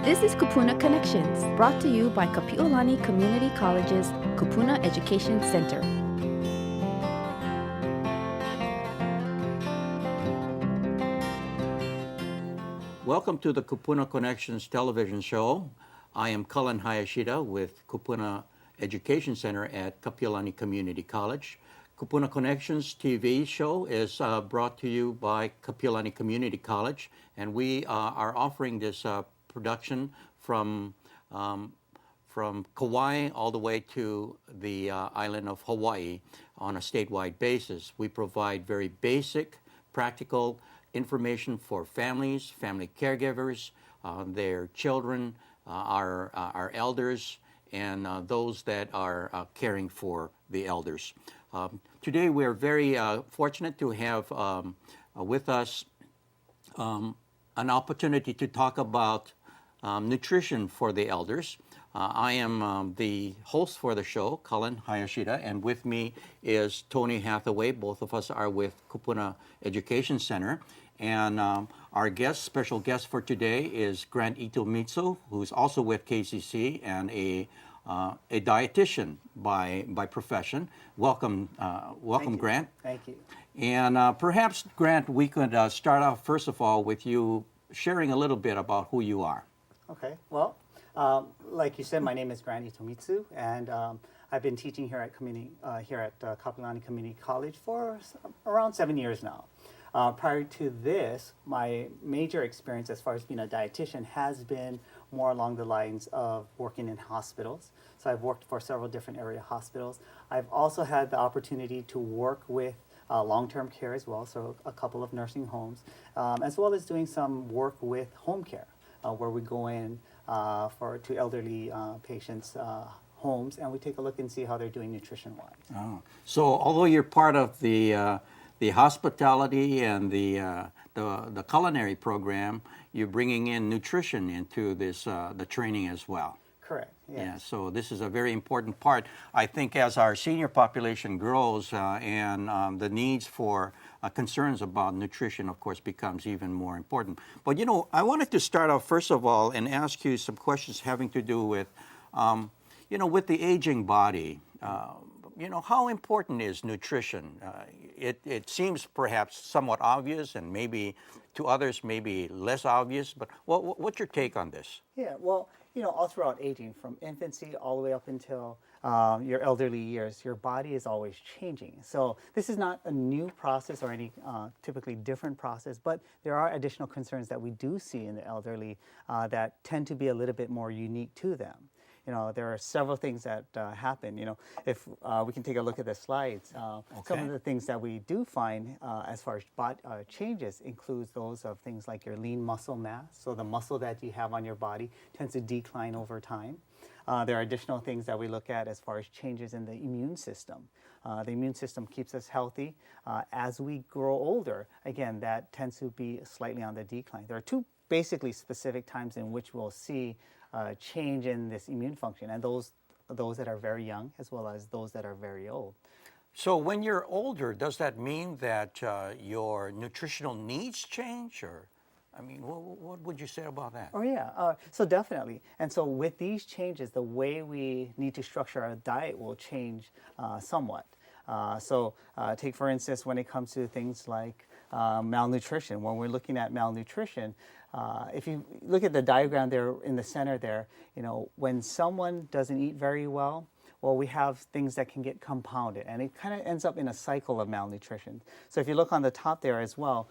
This is Kupuna Connections, brought to you by Kapi'olani Community College's Kupuna Education Center. Welcome to the Kupuna Connections television show. I am Cullen Hayashida with Kupuna Education Center at Kapi'olani Community College. Kupuna Connections TV show is brought to you by Kapi'olani Community College, and we are offering this production from Kauai all the way to the island of Hawaii on a statewide basis. We provide very basic, practical information for families, family caregivers, their children, our elders, and those that are caring for the elders. Today we are very fortunate to have with us an opportunity to talk about nutrition for the elders. I am the host for the show, Cullen Hayashida, and with me is Tony Hathaway. Both of us are with Kupuna Education Center. And our special guest for today is Grant Itomitsu, who's also with KCC and a dietitian by profession. Welcome, Grant. Thank you. And perhaps, Grant, we could start off first of all with you sharing a little bit about who you are. Okay. Well, like you said, my name is Grant Itomitsu, and I've been teaching here at Kapi'olani Community College for around 7 years now. Prior to this, my major experience as far as being a dietitian has been more along the lines of working in hospitals. So I've worked for several different area hospitals. I've also had the opportunity to work with long-term care as well, so a couple of nursing homes, as well as doing some work with home care, where we go in to elderly patients' homes, and we take a look and see how they're doing nutrition-wise. Oh. So although you're part of the hospitality and the culinary program, you're bringing in nutrition into this the training as well. Correct. Yes. Yeah. So this is a very important part. I think as our senior population grows and the needs for concerns about nutrition, of course, becomes even more important. But I wanted to start off first of all and ask you some questions having to do with, with the aging body. How important is nutrition? It seems perhaps somewhat obvious, and maybe to others maybe less obvious, but what's your take on this? Yeah, well, all throughout aging, from infancy all the way up until your elderly years, your body is always changing. So this is not a new process or any typically different process, but there are additional concerns that we do see in the elderly that tend to be a little bit more unique to them. There are several things that happen. If we can take a look at the slides, some of the things that we do find as far as changes includes those of things like your lean muscle mass. So the muscle that you have on your body tends to decline over time. There are additional things that we look at as far as changes in the immune system. The immune system keeps us healthy. As we grow older, again, that tends to be slightly on the decline. There are two basically specific times in which we'll see change in this immune function, and those that are very young as well as those that are very old. So when you're older, does that mean that your nutritional needs change, or what would you say about that? Oh yeah, so definitely. And so with these changes, the way we need to structure our diet will change somewhat. Take for instance, when it comes to things like malnutrition. When we're looking at malnutrition, if you look at the diagram there in the center there, when someone doesn't eat very well, we have things that can get compounded, and it kind of ends up in a cycle of malnutrition. So if you look on the top there as well,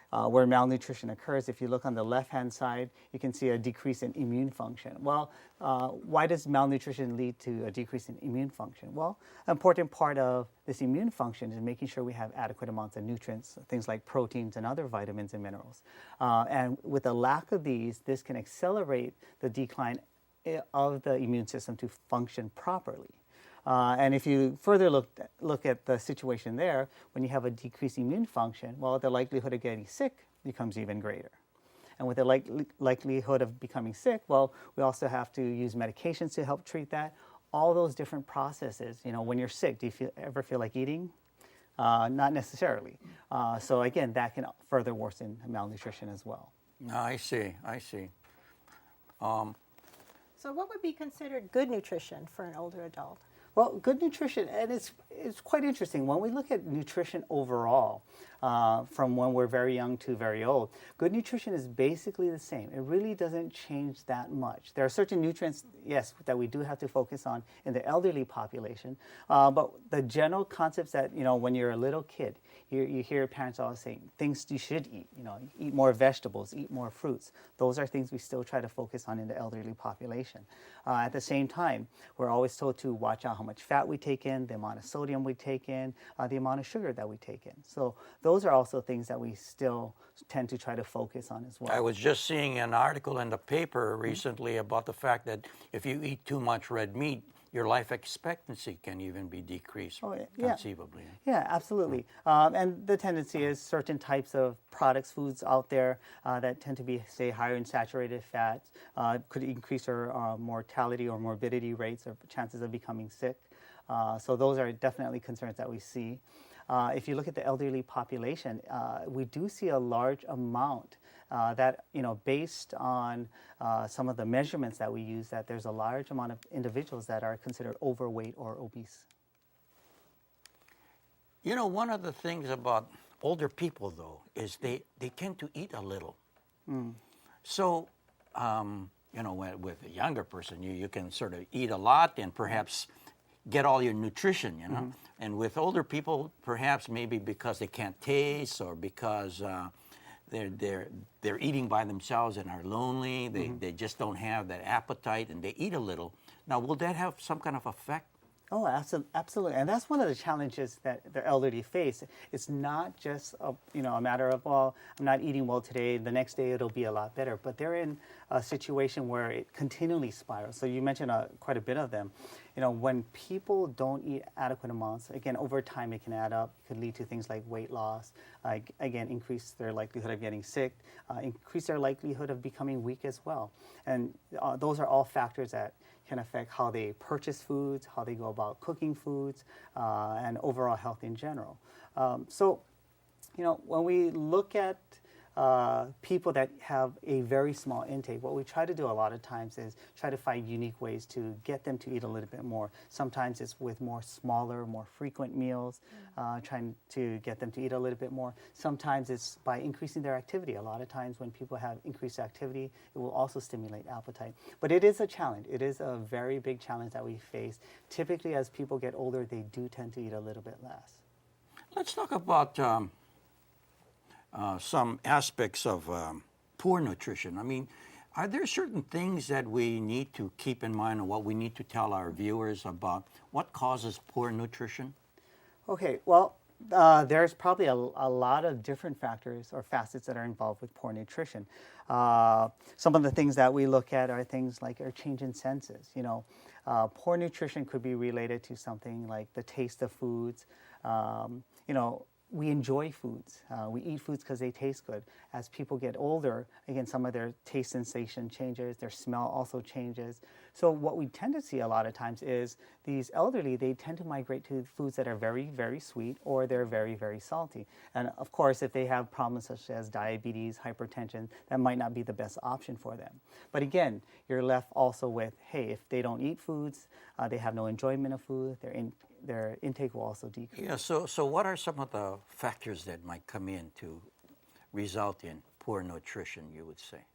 where malnutrition occurs, if you look on the left-hand side, you can see a decrease in immune function. Well, why does malnutrition lead to a decrease in immune function? Well, an important part of this immune function is making sure we have adequate amounts of nutrients, things like proteins and other vitamins and minerals. And with a lack of these, this can accelerate the decline of the immune system to function properly. And if you further look at the situation there, when you have a decreased immune function, the likelihood of getting sick becomes even greater. And with the likelihood of becoming sick, we also have to use medications to help treat that. All those different processes, when you're sick, do you ever feel like eating? Not necessarily. So again, that can further worsen malnutrition as well. I see. So what would be considered good nutrition for an older adult? Well, good nutrition, and it's quite interesting. When we look at nutrition overall, from when we're very young to very old, good nutrition is basically the same. It really doesn't change that much. There are certain nutrients, yes, that we do have to focus on in the elderly population, but the general concepts that, when you're a little kid, you hear parents always saying things you should eat, eat more vegetables, eat more fruits. Those are things we still try to focus on in the elderly population. At the same time, we're always told to watch out how much fat we take in, the amount of sodium we take in, the amount of sugar that we take in. So those are also things that we still tend to try to focus on as well. I was just seeing an article in the paper recently about the fact that if you eat too much red meat, your life expectancy can even be decreased conceivably. Yeah, absolutely. And the tendency is certain types of products, foods out there that tend to be, say, higher in saturated fats could increase our mortality or morbidity rates or chances of becoming sick. So those are definitely concerns that we see. If you look at the elderly population, we do see a large amount that, based on some of the measurements that we use, that there's a large amount of individuals that are considered overweight or obese. One of the things about older people, though, is they tend to eat a little. So, with a younger person, you can sort of eat a lot and perhaps get all your nutrition, And with older people, perhaps maybe because they can't taste or because they're eating by themselves and are lonely, they just don't have that appetite and they eat a little. Now, will that have some kind of effect? Oh, absolutely. And that's one of the challenges that the elderly face. It's not just a matter of, well, I'm not eating well today, the next day it'll be a lot better. But they're in a situation where it continually spirals. So you mentioned quite a bit of them. When people don't eat adequate amounts, again, over time it can add up. It could lead to things like weight loss, again, increase their likelihood of getting sick, increase their likelihood of becoming weak as well. And those are all factors that can affect how they purchase foods, how they go about cooking foods, and overall health in general. So, when we look at people that have a very small intake, what we try to do a lot of times is try to find unique ways to get them to eat a little bit more. Sometimes it's with more smaller, more frequent meals, trying to get them to eat a little bit more. Sometimes it's by increasing their activity. A lot of times when people have increased activity, it will also stimulate appetite. But it is a challenge. It is a very big challenge that we face. Typically, as people get older, they do tend to eat a little bit less. Let's talk about some aspects of poor nutrition. I mean, are there certain things that we need to keep in mind or what we need to tell our viewers about what causes poor nutrition? Okay, well, there's probably a lot of different factors or facets that are involved with poor nutrition. Some of the things that we look at are things like our change in senses. Poor nutrition could be related to something like the taste of foods. We enjoy foods. We eat foods because they taste good. As people get older, again, some of their taste sensation changes, their smell also changes. So what we tend to see a lot of times is these elderly, they tend to migrate to foods that are very, very sweet or they're very, very salty. And of course, if they have problems such as diabetes, hypertension, that might not be the best option for them. But again, you're left also with, hey, if they don't eat foods, they have no enjoyment of food, their intake will also decrease. Yeah, so what are some of the factors that might come in to result in poor nutrition, you would say?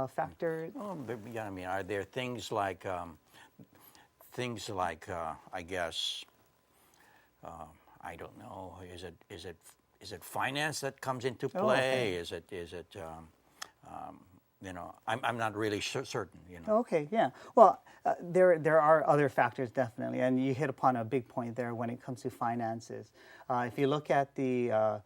Factor? Oh, yeah, I mean, are there things like, I guess, I don't know, is it finance that comes into play? Okay. Is it I'm not really certain, Okay, yeah. Well, there are other factors definitely, and you hit upon a big point there when it comes to finances. If you look at the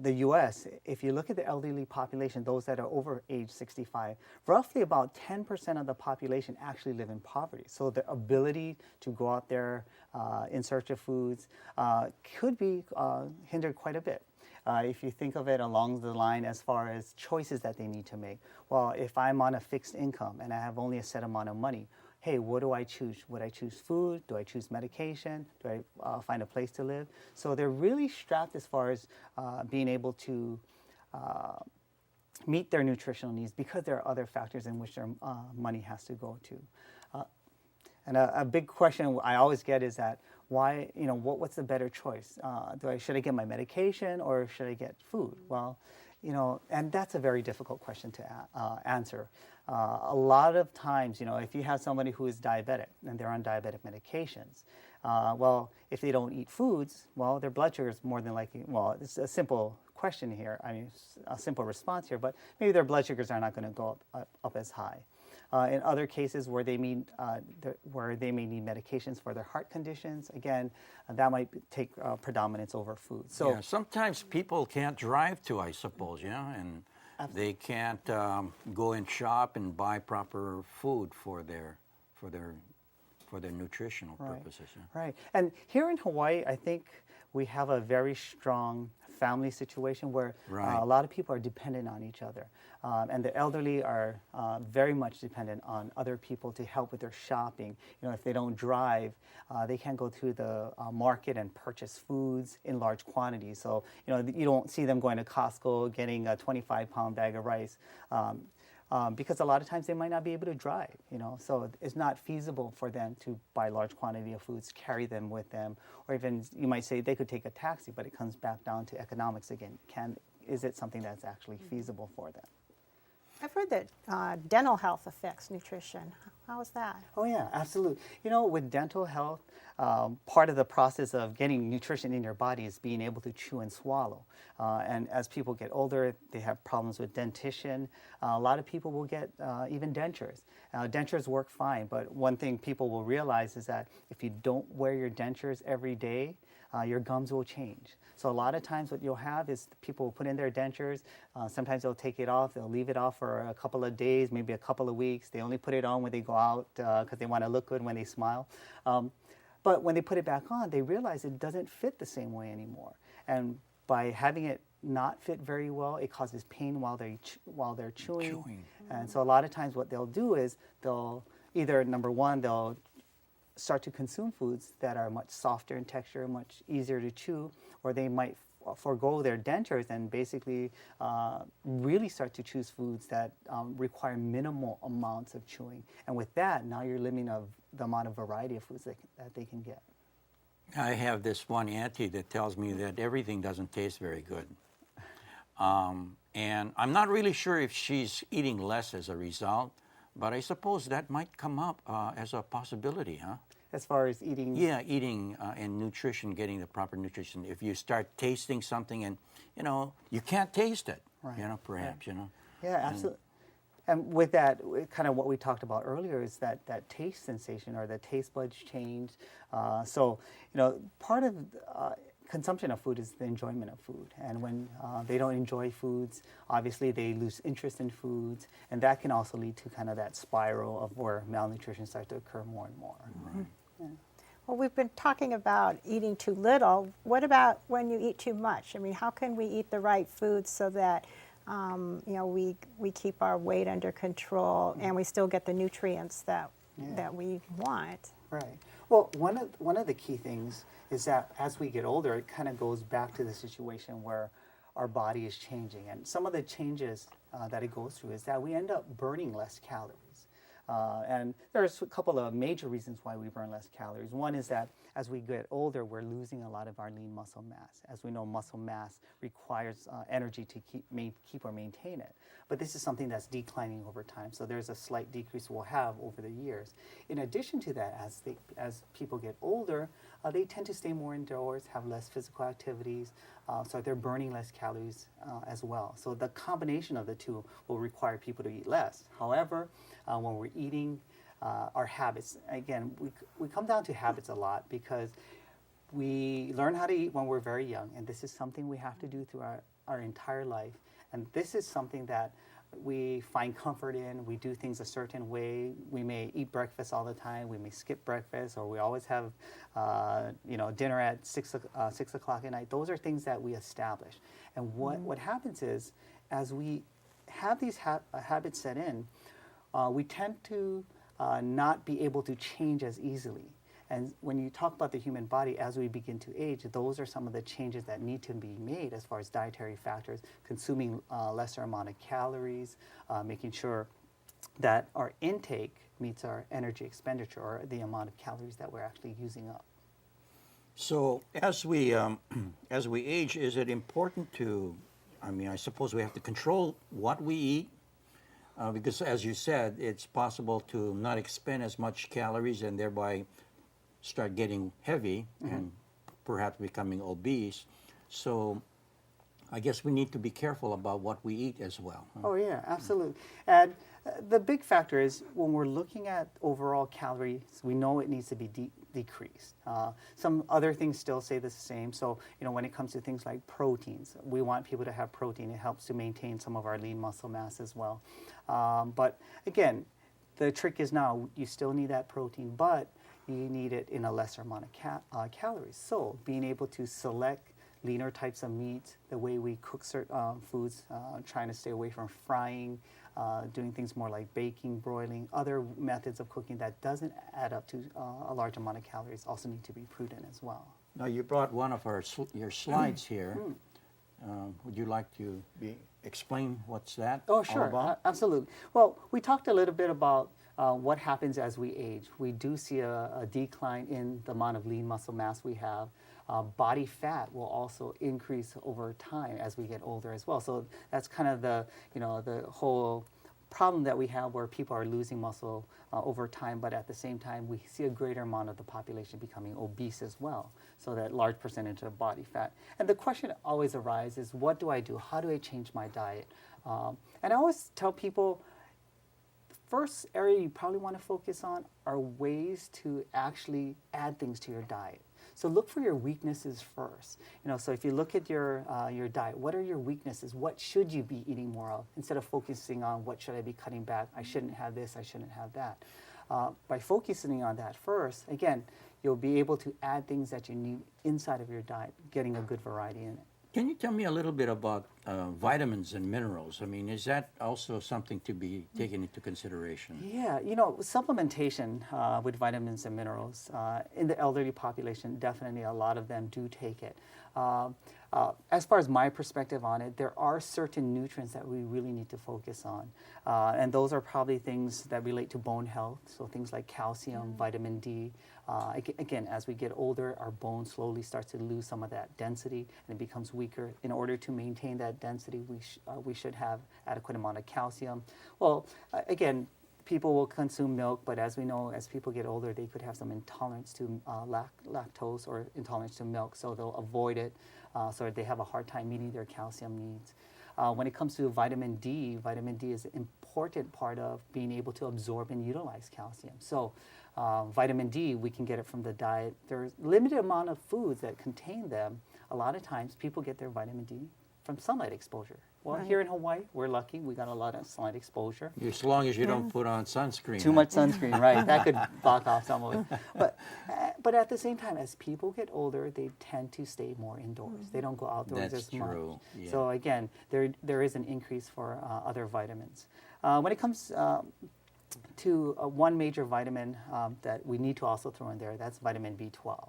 U.S., if you look at the elderly population, those that are over age 65, roughly about 10% of the population actually live in poverty. So the ability to go out there in search of foods could be hindered quite a bit. If you think of it along the line as far as choices that they need to make. Well, if I'm on a fixed income and I have only a set amount of money, hey, what do I choose? Would I choose food? Do I choose medication? Do I find a place to live? So they're really strapped as far as being able to meet their nutritional needs because there are other factors in which their money has to go to. And a big question I always get is that why, what's the better choice? Should I get my medication or should I get food? Well, and that's a very difficult question to answer. A lot of times, if you have somebody who is diabetic and they're on diabetic medications, well, if they don't eat foods, well, their blood sugar is more than likely, well, it's a simple question here, a simple response here, but maybe their blood sugars are not going to go up as high. In other cases where they may need medications for their heart conditions, again, that might take predominance over food. So yeah, sometimes people can't drive to, I suppose, and they can't go and shop and buy proper food for their nutritional purposes. Yeah. Right. And here in Hawaii, I think we have a very strong family situation where a lot of people are dependent on each other. And the elderly are very much dependent on other people to help with their shopping. If they don't drive, they can't go to the market and purchase foods in large quantities. So, you don't see them going to Costco getting a 25-pound bag of rice. Because a lot of times they might not be able to drive, so it's not feasible for them to buy large quantity of foods, carry them with them, or even you might say they could take a taxi, but it comes back down to economics again. Is it something that's actually feasible for them? I've heard that dental health affects nutrition. How is that? Oh yeah, absolutely. With dental health, part of the process of getting nutrition in your body is being able to chew and swallow. And as people get older, they have problems with dentition. A lot of people will get even dentures. Dentures work fine, but one thing people will realize is that if you don't wear your dentures every day, your gums will change. So a lot of times what you'll have is people will put in their dentures. Sometimes they'll take it off. They'll leave it off for a couple of days, maybe a couple of weeks. They only put it on when they go out because they want to look good when they smile. But when they put it back on, they realize it doesn't fit the same way anymore. And by having it not fit very well, it causes pain while they're chewing. And so a lot of times what they'll do is they'll either, number one, they'll start to consume foods that are much softer in texture, much easier to chew, or they might forego their dentures and basically really start to choose foods that require minimal amounts of chewing. And with that, now you're limiting the amount of variety of foods that they can get. I have this one auntie that tells me that everything doesn't taste very good. And I'm not really sure if she's eating less as a result, but I suppose that might come up as a possibility, huh? As far as eating? Yeah, eating and nutrition, getting the proper nutrition. If you start tasting something and, you can't taste it, perhaps. Yeah, absolutely. And with that, kind of what we talked about earlier is that taste sensation or the taste buds change. So, part of consumption of food is the enjoyment of food. And when they don't enjoy foods, obviously they lose interest in foods. And that can also lead to kind of that spiral of where malnutrition starts to occur more and more. Right. Yeah. Well, we've been talking about eating too little. What about when you eat too much? I mean, how can we eat the right foods so that we keep our weight under control and we still get the nutrients that we want? Right. Well, one of the key things is that as we get older, it kind of goes back to the situation where our body is changing. And some of the changes that it goes through is that we end up burning less calories. And there's a couple of major reasons why we burn less calories. One is that as we get older, we're losing a lot of our lean muscle mass. As we know, muscle mass requires energy to keep or maintain it. But this is something that's declining over time. So there's a slight decrease we'll have over the years. In addition to that, as people get older, they tend to stay more indoors, have less physical activities, so they're burning less calories as well. So the combination of the two will require people to eat less. However, when we're eating, our habits, again, we come down to habits a lot because we learn how to eat when we're very young, and this is something we have to do through our entire life. And this is something that we find comfort in. We do things a certain way. We may eat breakfast all the time. We may skip breakfast, or we always have, dinner at 6 o'clock at night. Those are things that we establish. And what happens is, as we have these habits set in, we tend to not be able to change as easily. And when you talk about the human body as we begin to age, those are some of the changes that need to be made as far as dietary factors, consuming lesser amount of calories, making sure that our intake meets our energy expenditure or the amount of calories that we're actually using up. So as we as we age, is it important to? I mean, I suppose we have to control what we eat, because as you said, it's possible to not expend as much calories and thereby start getting heavy and perhaps becoming obese. So I guess we need to be careful about what we eat as well. Oh yeah, absolutely. And the big factor is when we're looking at overall calories, we know it needs to be decreased. Some other things still say the same. So, when it comes to things like proteins, we want people to have protein. It helps to maintain some of our lean muscle mass as well. But again, the trick is now you still need that protein, but you need it in a lesser amount of calories. So being able to select leaner types of meat, the way we cook certain foods, trying to stay away from frying, doing things more like baking, broiling, other methods of cooking that doesn't add up to a large amount of calories also need to be prudent as well. Now you brought one of your slides here. Would you like to explain what's that Oh, all sure, about? absolutely. Well, we talked a little bit about what happens as we age. We do see a decline in the amount of lean muscle mass we have. Body fat will also increase over time as we get older as well. So that's kind of the whole problem that we have where people are losing muscle over time, but at the same time we see a greater amount of the population becoming obese as well. So that large percentage of body fat. And the question always arises, what do I do? How do I change my diet? And I always tell people, first area you probably want to focus on are ways to actually add things to your diet. So look for your weaknesses first. So if you look at your diet, what are your weaknesses? What should you be eating more of? Instead of focusing on what should I be cutting back? I shouldn't have this, I shouldn't have that. By focusing on that first, again, you'll be able to add things that you need inside of your diet, getting a good variety in it. Can you tell me a little bit about vitamins and minerals? I mean, is that also something to be taken into consideration? Yeah, supplementation with vitamins and minerals in the elderly population, definitely a lot of them do take it. As far as my perspective on it, there are certain nutrients that we really need to focus on. And those are probably things that relate to bone health, so things like calcium, vitamin D. Again, as we get older, our bone slowly starts to lose some of that density and it becomes weaker. In order to maintain that density, we should have adequate amount of calcium. Well, again, people will consume milk, but as we know, as people get older, they could have some intolerance to lactose or intolerance to milk, so they'll avoid it, so they have a hard time meeting their calcium needs. When it comes to vitamin D is an important part of being able to absorb and utilize calcium. So vitamin D, we can get it from the diet. There's limited amount of foods that contain them. A lot of times people get their vitamin D from sunlight exposure. Well, here in Hawaii, we're lucky. We got a lot of sunlight exposure. As long as you don't put on sunscreen. Too much sunscreen, right? That could block off some of it. But at the same time, as people get older, they tend to stay more indoors. They don't go outdoors That's as much. true. Yeah. So again, there is an increase for other vitamins. When it comes to one major vitamin that we need to also throw in there, that's vitamin B12.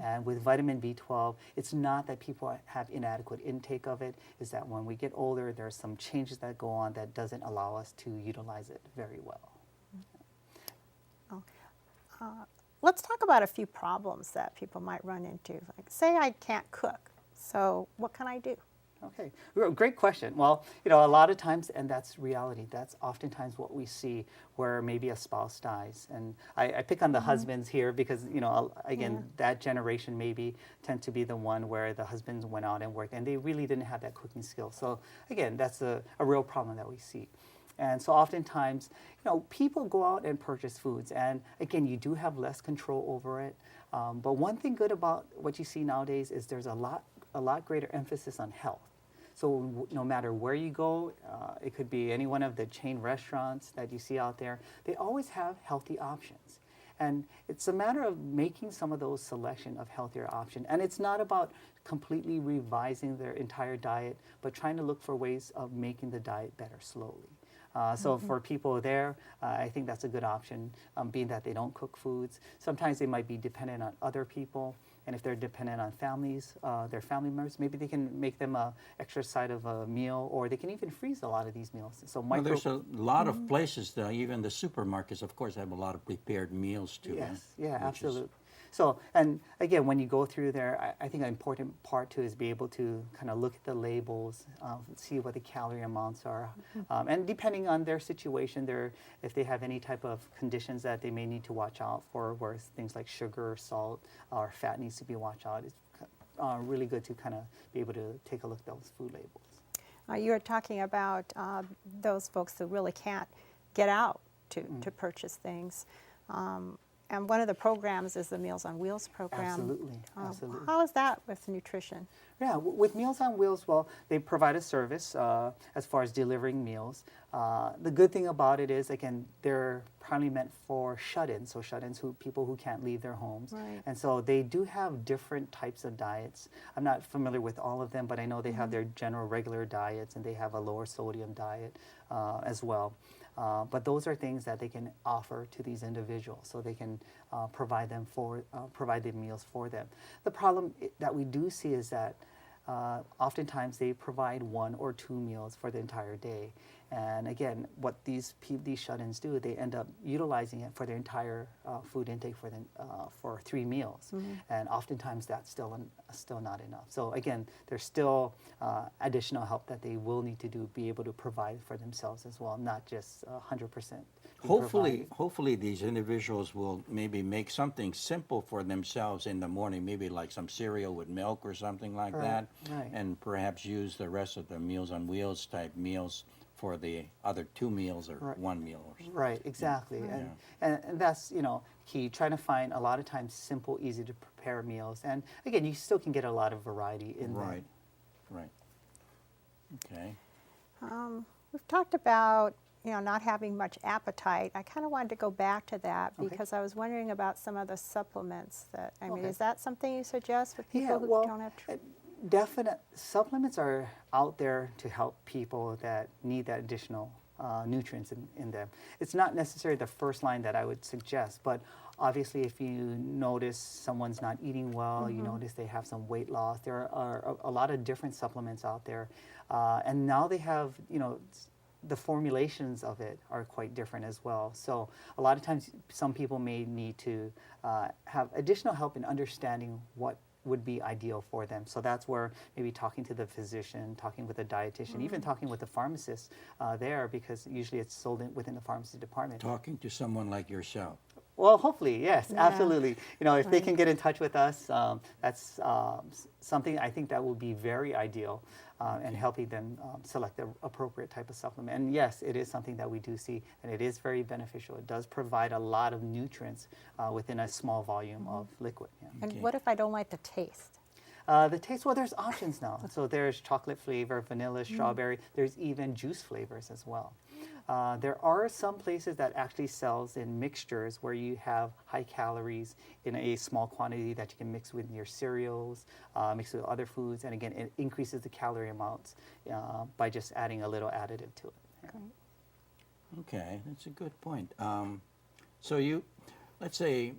And with vitamin B12, it's not that people have inadequate intake of it, it's that when we get older, there's some changes that go on that doesn't allow us to utilize it very well. Let's talk about a few problems that people might run into. Like, say I can't cook, so what can I do? Okay, great question. Well, a lot of times, and that's reality, that's oftentimes what we see where maybe a spouse dies. And I pick on the husbands here because, again, that generation maybe tend to be the one where the husbands went out and worked and they really didn't have that cooking skill. So again, that's a real problem that we see. And so oftentimes, people go out and purchase foods. And again, you do have less control over it. But one thing good about what you see nowadays is there's a lot greater emphasis on health. So no matter where you go, it could be any one of the chain restaurants that you see out there, they always have healthy options. And it's a matter of making some of those selection of healthier options. And it's not about completely revising their entire diet, but trying to look for ways of making the diet better slowly. So for people there, I think that's a good option, being that they don't cook foods. Sometimes they might be dependent on other people, and if they're dependent on families, their family members, maybe they can make them a extra side of a meal, or they can even freeze a lot of these meals. So Well, there's a lot of places, even the supermarkets, of course, have a lot of prepared meals too. Yes, yeah, which is- absolutely. So, and again, when you go through there, I think an important part too is be able to kind of look at the labels, see what the calorie amounts are, and depending on their situation, if they have any type of conditions that they may need to watch out for, where things like sugar, salt, or fat needs to be watched out, it's really good to kind of be able to take a look at those food labels. You were talking about those folks who really can't get out to purchase things. And one of the programs is the Meals on Wheels program. Absolutely, absolutely. How is that with nutrition? Yeah, with Meals on Wheels, well, they provide a service as far as delivering meals. The good thing about it is, again, they're primarily meant for shut-ins, so shut-ins, people who can't leave their homes. Right. And so they do have different types of diets. I'm not familiar with all of them, but I know they have their general regular diets, and they have a lower sodium diet as well. But those are things that they can offer to these individuals, so they can provide the meals for them. The problem that we do see is that oftentimes they provide 1 or 2 meals for the entire day. And again, what these shut-ins do, they end up utilizing it for their entire food intake for 3 meals. And oftentimes that's still not enough. So again, there's still additional help that they will need to be able to provide for themselves as well, not just 100%. Hopefully these individuals will maybe make something simple for themselves in the morning, maybe like some cereal with milk or something like that, right. and perhaps use the rest of the Meals on Wheels type meals for the other 2 meals or 1 meal or something. Right, exactly. And that's, key, trying to find a lot of times simple, easy to prepare meals. And again, you still can get a lot of variety in there. Right. Okay. We've talked about not having much appetite. I kind of wanted to go back to that because I was wondering about some of the supplements that, I mean, is that something you suggest with people who don't have definite supplements are out there to help people that need that additional nutrients in them. It's not necessarily the first line that I would suggest, but obviously if you notice someone's not eating well, you notice they have some weight loss, there are a lot of different supplements out there. And now they have, the formulations of it are quite different as well. So a lot of times some people may need to have additional help in understanding what would be ideal for them. So that's where maybe talking to the physician, talking with a dietitian, even talking with the pharmacist there, because usually it's sold within the pharmacy department. Talking to someone like yourself. Well, hopefully, yes, absolutely. If they can get in touch with us, that's something I think that will be very ideal in helping them select the appropriate type of supplement. And yes, it is something that we do see, and it is very beneficial. It does provide a lot of nutrients within a small volume of liquid. Yeah. And what if I don't like the taste? The taste, well, there's options now. So there's chocolate flavor, vanilla, strawberry. There's even juice flavors as well. There are some places that actually sells in mixtures where you have high calories in a small quantity that you can mix with your cereals, mix with other foods, and again, it increases the calorie amounts by just adding a little additive to it. Okay, that's a good point. Let's say,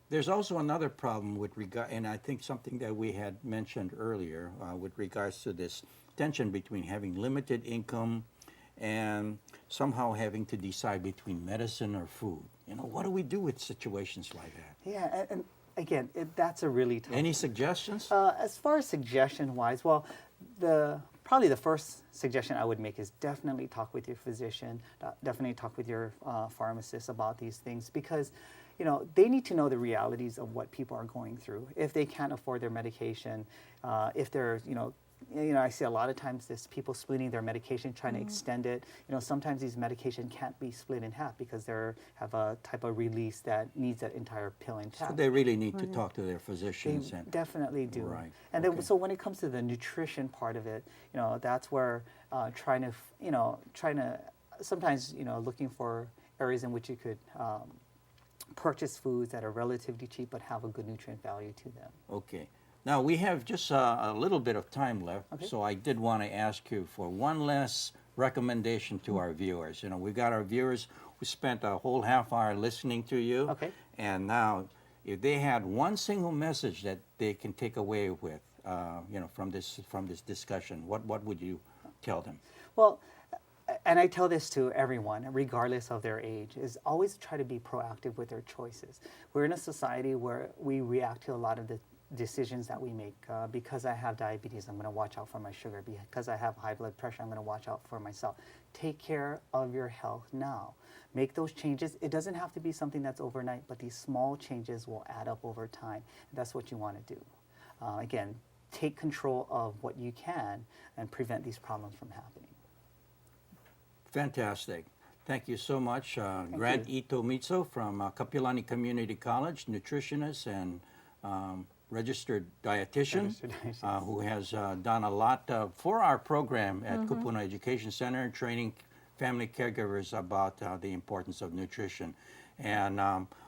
there's also another problem with regard, and I think something that we had mentioned earlier with regards to this tension between having limited income and somehow having to decide between medicine or food. What do we do with situations like that? Yeah, and again, that's a really tough. Any suggestions? As far as suggestion-wise, well, probably the first suggestion I would make is definitely talk with your physician, definitely talk with your pharmacist about these things, because they need to know the realities of what people are going through. If they can't afford their medication, if they're, I see a lot of times people splitting their medication, trying to extend it. Sometimes these medication can't be split in half because they have a type of release that needs that entire pill intact. So they really need to talk to their physicians. They definitely do. Right. And then, so when it comes to the nutrition part of it, that's where trying to sometimes looking for areas in which you could purchase foods that are relatively cheap but have a good nutrient value to them. Okay. Now, we have just a little bit of time left, so I did want to ask you for one last recommendation to our viewers. You know, we've got our viewers who spent a whole half hour listening to you. Okay. And now, if they had one single message that they can take away with, you know, from this discussion, what would you tell them? Well, and I tell this to everyone, regardless of their age, is always try to be proactive with their choices. We're in a society where we react to a lot of the decisions that we make. Because I have diabetes, I'm going to watch out for my sugar. Because I have high blood pressure, I'm going to watch out for myself. Take care of your health now. Make those changes. It doesn't have to be something that's overnight, but these small changes will add up over time. That's what you want to do. Again, take control of what you can and prevent these problems from happening. Fantastic. Thank you so much. Grant Ito Mitsu from Kapi'olani Community College, nutritionist and registered dietitian, who has done a lot for our program at Kupuna Education Center, training family caregivers about the importance of nutrition. And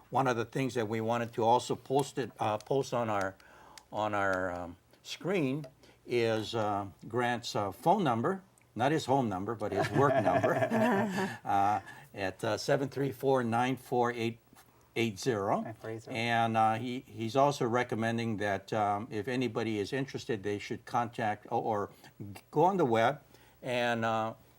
one of the things that we wanted to also post on our screen is Grant's phone number. Not his home number, but his work number at 734-94880. And he's also recommending that if anybody is interested, they should contact or go on the web and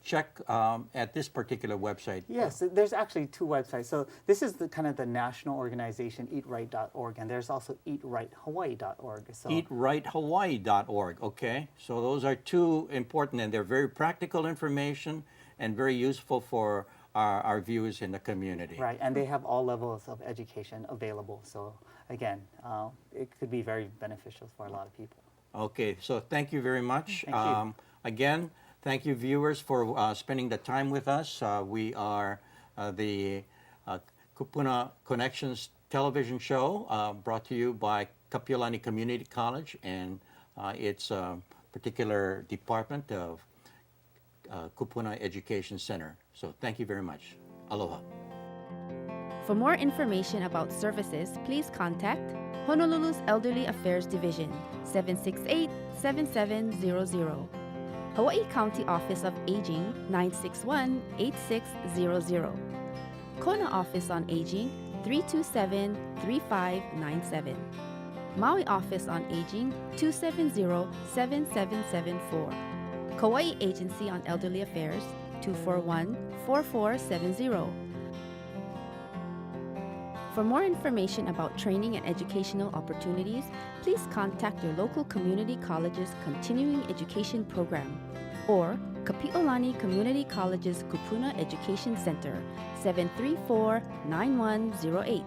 check at this particular website. Yes, there's actually two websites. So this is the kind of the national organization, eatright.org, and there's also eatrighthawaii.org. So eatrighthawaii.org, okay. So those are two important, and they're very practical information and very useful for our viewers in the community. Right, and they have all levels of education available. So again, it could be very beneficial for a lot of people. Okay, so thank you very much. Thank you. Again, thank you, viewers, for spending the time with us. We are the Kupuna Connections television show brought to you by Kapi'olani Community College and its particular department of Kupuna Education Center. So thank you very much. Aloha. For more information about services, please contact Honolulu's Elderly Affairs Division, 768-7700. Hawaii County Office of Aging, 961-8600. Kona Office on Aging, 327-3597. Maui Office on Aging, 270-7774. Kauai Agency on Elderly Affairs, 241-4470. For more information about training and educational opportunities, please contact your local community college's continuing education program or Kapi'olani Community College's Kupuna Education Center, 734-9108.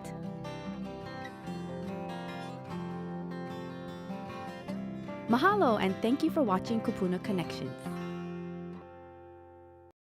Mahalo and thank you for watching Kupuna Connections.